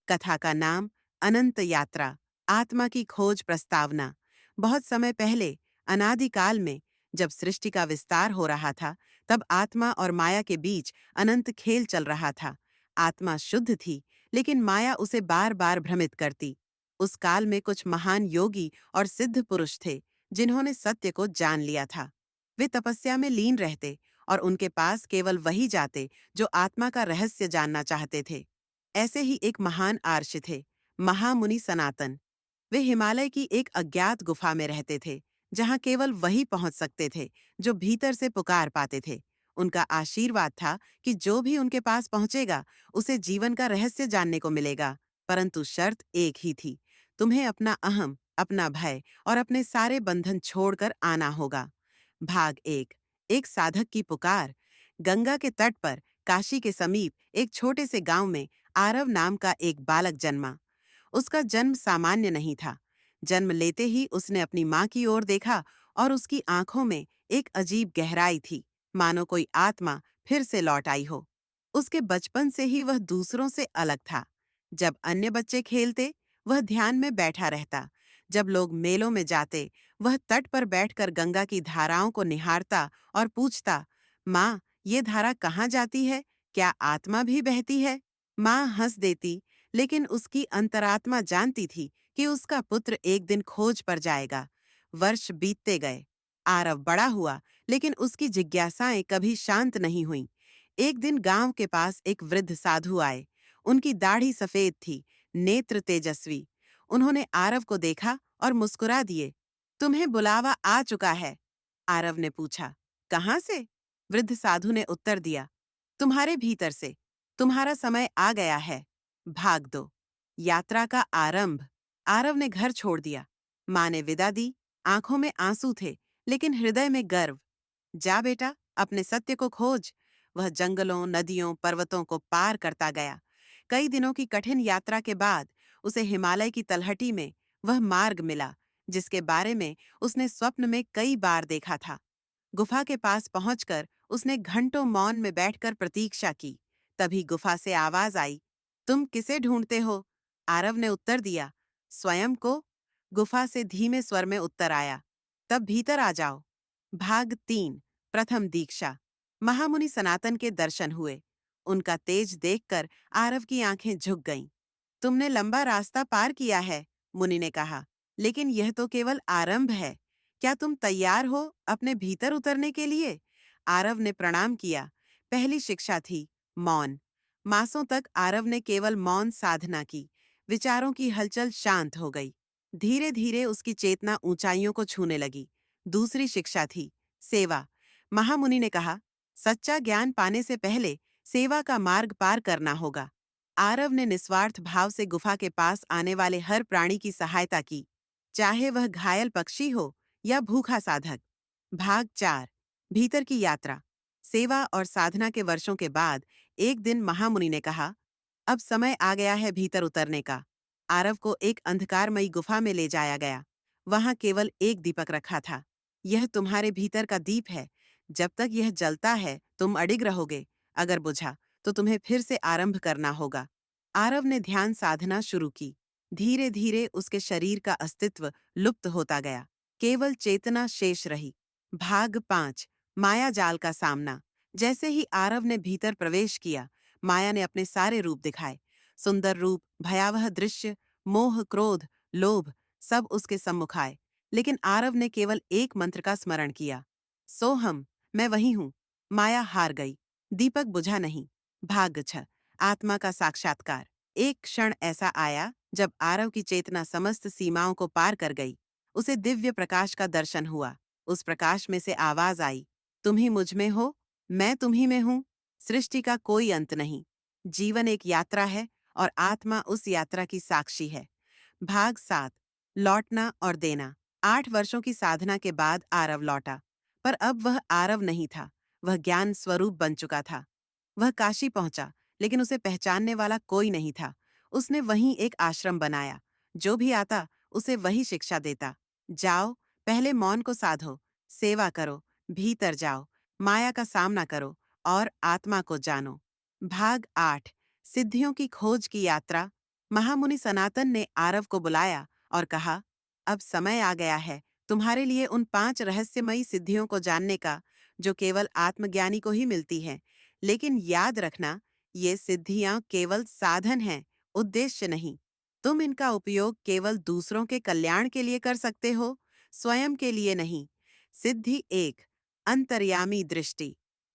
कथा का नाम अनंत यात्रा, आत्मा की खोज प्रस्तावना। बहुत समय पहले, अनादिकाल में, जब सृष्टि का विस्तार हो रहा था, तब आत्मा और माया के बीच अनंत खेल चल रहा था। आत्मा शुद्ध थी, लेकिन माया उसे बार बार भ्रमित करती। उस काल में कुछ महान योगी और सिद्ध पुरुष थे, जिन्होंने सत्य को जान लिया था। वे तपस्या में लीन रहते और उनके पास केवल वही जाते जो आत्मा का रहस्य जानना चाहते थे। ऐसे ही एक महान आर्ष थे, महामुनि सनातन। वे हिमालय की एक अज्ञात गुफा में रहते थे, जहां केवल वही पहुंच सकते थे जो भीतर से पुकार पाते थे। उनका आशीर्वाद था कि जो भी उनके पास पहुंचेगा, उसे जीवन का रहस्य जानने को मिलेगा। परंतु शर्त एक ही थी, तुम्हें अपना अहम, अपना भय और अपने सारे बंधन छोड़कर आना होगा। भाग एक साधक की पुकार। गंगा के तट पर, काशी के समीप, एक छोटे से गांव में आरव नाम का एक बालक जन्मा। उसका जन्म सामान्य नहीं था। जन्म लेते ही उसने अपनी माँ की ओर देखा और उसकी आंखों में एक अजीब गहराई थी, मानो कोई आत्मा फिर से लौट आई हो। उसके बचपन से ही वह दूसरों से अलग था। जब अन्य बच्चे खेलते, वह ध्यान में बैठा रहता। जब लोग मेलों में जाते, वह तट पर बैठकर गंगा की धाराओं को निहारता और पूछता, माँ, ये धारा कहाँ जाती है? क्या आत्मा भी बहती है? माँ हंस देती, लेकिन उसकी अंतरात्मा जानती थी कि उसका पुत्र एक दिन खोज पर जाएगा। वर्ष बीतते गए। आरव बड़ा हुआ, लेकिन उसकी जिज्ञासाएं कभी शांत नहीं हुईं। एक दिन गांव के पास एक वृद्ध साधु आए। उनकी दाढ़ी सफेद थी, नेत्र तेजस्वी। उन्होंने आरव को देखा और मुस्कुरा दिए। तुम्हें बुलावा आ चुका है। आरव ने पूछा, कहाँ से? वृद्ध साधु ने उत्तर दिया, तुम्हारे भीतर से। तुम्हारा समय आ गया है। भाग दो। यात्रा का आरंभ। आरव ने घर छोड़ दिया। माँ ने विदा दी। आंखों में आंसू थे, लेकिन हृदय में गर्व। जा बेटा, अपने सत्य को खोज। वह जंगलों, नदियों, पर्वतों को पार करता गया। कई दिनों की कठिन यात्रा के बाद उसे हिमालय की तलहटी में वह मार्ग मिला, जिसके बारे में उसने स्वप्न में कई बार देखा था। गुफा के पास पहुंचकर उसने घंटों मौन में बैठकर प्रतीक्षा की। तभी गुफा से आवाज आई, तुम किसे ढूंढते हो? आरव ने उत्तर दिया, स्वयं को। गुफा से धीमे स्वर में उत्तर आया, तब भीतर आ जाओ। भाग 3। प्रथम दीक्षा। महामुनि सनातन के दर्शन हुए। उनका तेज देखकर आरव की आंखें झुक गईं। तुमने लंबा रास्ता पार किया है, मुनि ने कहा, लेकिन यह तो केवल आरंभ है। क्या तुम तैयार हो अपने भीतर उतरने के लिए? आरव ने प्रणाम किया। पहली शिक्षा थी मौन। मासों तक आरव ने केवल मौन साधना की। विचारों की हलचल शांत हो गई। धीरे धीरे उसकी चेतना ऊंचाइयों को छूने लगी। दूसरी शिक्षा थी सेवा। महामुनि ने कहा, सच्चा ज्ञान पाने से पहले सेवा का मार्ग पार करना होगा। आरव ने निस्वार्थ भाव से गुफा के पास आने वाले हर प्राणी की सहायता की, चाहे वह घायल पक्षी हो या भूखा साधक। भाग 4। भीतर की यात्रा। सेवा और साधना के वर्षों के बाद एक दिन महामुनि ने कहा, अब समय आ गया है भीतर उतरने का। आरव को एक अंधकारमयी गुफा में ले जाया गया। वहां केवल एक दीपक रखा था। यह तुम्हारे भीतर का दीप है। जब तक यह जलता है, तुम अडिग रहोगे। अगर बुझा, तो तुम्हें फिर से आरंभ करना होगा। आरव ने ध्यान साधना शुरू की। धीरे धीरे उसके शरीर का अस्तित्व लुप्त होता गया। केवल चेतना शेष रही। भाग 5। माया जाल का सामना। जैसे ही आरव ने भीतर प्रवेश किया, माया ने अपने सारे रूप दिखाए। सुंदर रूप, भयावह दृश्य, मोह, क्रोध, लोभ, सब उसके सम्मुख आए। लेकिन आरव ने केवल एक मंत्र का स्मरण किया, सोहम, मैं वही हूं। माया हार गई। दीपक बुझा नहीं। भाग 6। आत्मा का साक्षात्कार। एक क्षण ऐसा आया जब आरव की चेतना समस्त सीमाओं को पार कर गई। उसे दिव्य प्रकाश का दर्शन हुआ। उस प्रकाश में से आवाज आई, तुम ही मुझ में हो, मैं तुम्ही में हूं। सृष्टि का कोई अंत नहीं। जीवन एक यात्रा है और आत्मा उस यात्रा की साक्षी है। भाग 7। लौटना और देना। 8 वर्षों की साधना के बाद आरव लौटा। पर अब वह आरव नहीं था, वह ज्ञान स्वरूप बन चुका था। वह काशी पहुंचा, लेकिन उसे पहचानने वाला कोई नहीं था। उसने वहीं एक आश्रम बनाया। जो भी आता, उसे वही शिक्षा देता। जाओ, पहले मौन को साधो, सेवा करो, भीतर जाओ, माया का सामना करो और आत्मा को जानो। भाग 8। सिद्धियों की खोज की यात्रा। महामुनि सनातन ने आरव को बुलाया और कहा, अब समय आ गया है तुम्हारे लिए उन 5 रहस्यमयी सिद्धियों को जानने का जो केवल आत्मज्ञानी को ही मिलती हैं। लेकिन याद रखना, ये सिद्धियां केवल साधन हैं, उद्देश्य नहीं। तुम इनका उपयोग केवल दूसरों के कल्याण के लिए कर सकते हो, स्वयं के लिए नहीं। सिद्धि 1, अंतर्यामी दृष्टि।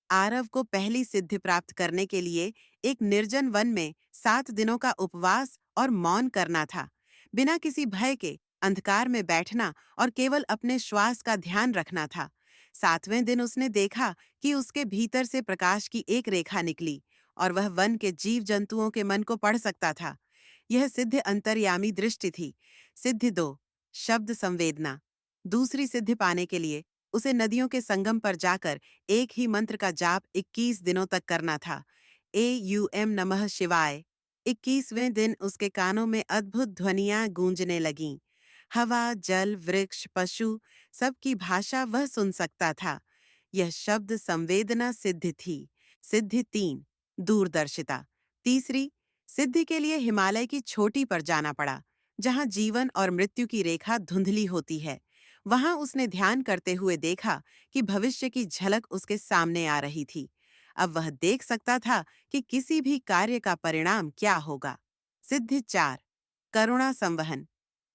आरव को पहली सिद्धि प्राप्त करने के लिए एक निर्जन वन में 7 दिनों का उपवास और मौन करना था। बिना किसी भय के अंधकार में बैठना और केवल अपने श्वास का ध्यान रखना था। 7वें दिन उसने देखा कि उसके भीतर से प्रकाश की एक रेखा निकली और वह वन के जीव जंतुओं के मन को पढ़ सकता था। यह सिद्ध अंतर्यामी दृष्टि थी। सिद्धि 2, शब्द संवेदना। दूसरी सिद्धि पाने के लिए उसे नदियों के संगम पर जाकर एक ही मंत्र का जाप 21 दिनों तक करना था। AUM नमः शिवाय। 21वें दिन उसके कानों में अद्भुत ध्वनियां गूंजने लगीं। हवा, जल, वृक्ष, पशु, सबकी भाषा वह सुन सकता था। यह शब्द संवेदना सिद्धि थी। सिद्धि 3, दूरदर्शिता। तीसरी सिद्धि के लिए हिमालय की चोटी पर जाना पड़ा, जहां जीवन और मृत्यु की रेखा धुंधली होती है। वहां उसने ध्यान करते हुए देखा कि भविष्य की झलक उसके सामने आ रही थी। अब वह देख सकता था कि किसी भी कार्य का परिणाम क्या होगा। सिद्धि 4, करुणा संवहन।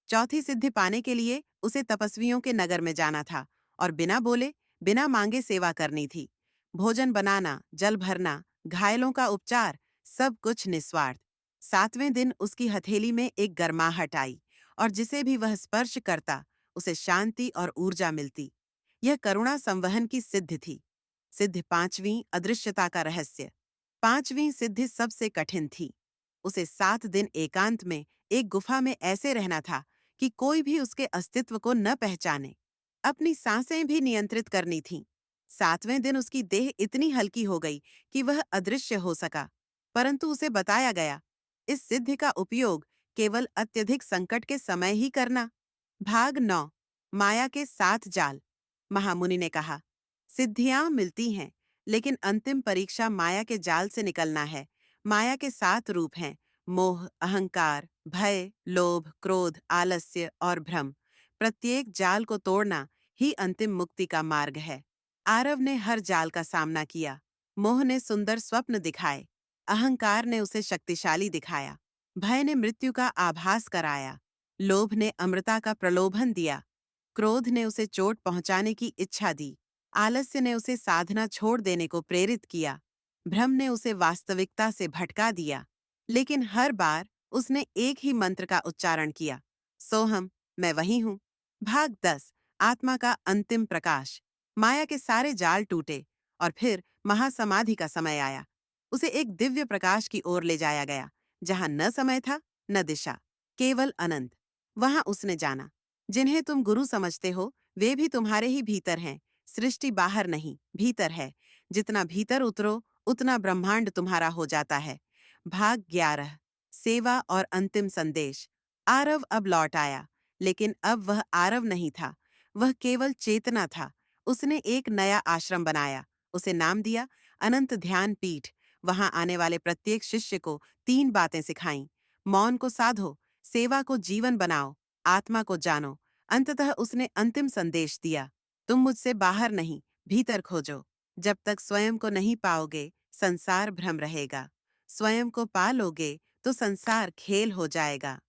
चौथी सिद्धि पाने के लिए उसे तपस्वियों के नगर में जाना था और बिना बोले, बिना मांगे सेवा करनी थी। भोजन बनाना, जल भरना, घायलों का उपचार, सब कुछ निस्वार्थ। 7वें दिन उसकी हथेली में एक गर्माहट आई और जिसे भी वह स्पर्श करता उसे शांति और ऊर्जा मिलती। यह करुणा संवहन की सिद्धि थी। सिद्धि 5वीं, अदृश्यता का रहस्य। 5वीं सिद्धि सबसे कठिन थी। उसे 7 दिन एकांत में एक गुफा में ऐसे रहना था कि कोई भी उसके अस्तित्व को न पहचाने। अपनी सांसें भी नियंत्रित करनी थीं। 7वें दिन उसकी देह इतनी हल्की हो गई कि वह अदृश्य हो सका, परंतु उसे बताया गया, इस सिद्धि का उपयोग केवल अत्यधिक संकट के समय ही करना। भाग 9, माया के 7 जाल। महामुनि ने कहा, सिद्धियां मिलती हैं, लेकिन अंतिम परीक्षा माया के जाल से निकलना है। माया के 7 रूप हैं: मोह, अहंकार, भय, लोभ, क्रोध, आलस्य और भ्रम। प्रत्येक जाल को तोड़ना ही अंतिम मुक्ति का मार्ग है। आरव ने हर जाल का सामना किया। मोह ने सुंदर स्वप्न दिखाए, अहंकार ने उसे शक्तिशाली दिखाया, भय ने मृत्यु का आभास कराया, लोभ ने अमृता का प्रलोभन दिया, क्रोध ने उसे चोट पहुंचाने की इच्छा दी, आलस्य ने उसे साधना छोड़ देने को प्रेरित किया, भ्रम ने उसे वास्तविकता से भटका दिया। लेकिन हर बार उसने एक ही मंत्र का उच्चारण किया, सोहम, मैं वही हूं। भाग 10, आत्मा का अंतिम प्रकाश। माया के सारे जाल टूटे और फिर महासमाधि का समय आया। उसे एक दिव्य प्रकाश की ओर ले जाया गया, जहां न समय था न दिशा, केवल अनंत। वहां उसने जाना, जिन्हें तुम गुरु समझते हो वे भी तुम्हारे ही भीतर हैं। सृष्टि बाहर नहीं, भीतर है। जितना भीतर उतरो उतना ब्रह्मांड तुम्हारा हो जाता है। भाग 11, सेवा और अंतिम संदेश। आरव अब लौट आया, लेकिन अब वह आरव नहीं था, वह केवल चेतना था। उसने एक नया आश्रम बनाया, उसे नाम दिया अनंत ध्यान पीठ। वहां आने वाले प्रत्येक शिष्य को 3 बातें सिखाईं: मौन को साधो, सेवा को जीवन बनाओ, आत्मा को जानो। अंततः उसने अंतिम संदेश दिया, तुम मुझसे बाहर नहीं, भीतर खोजो। जब तक स्वयं को नहीं पाओगे, संसार भ्रम रहेगा। स्वयं को पा लोगे तो संसार खेल हो जाएगा।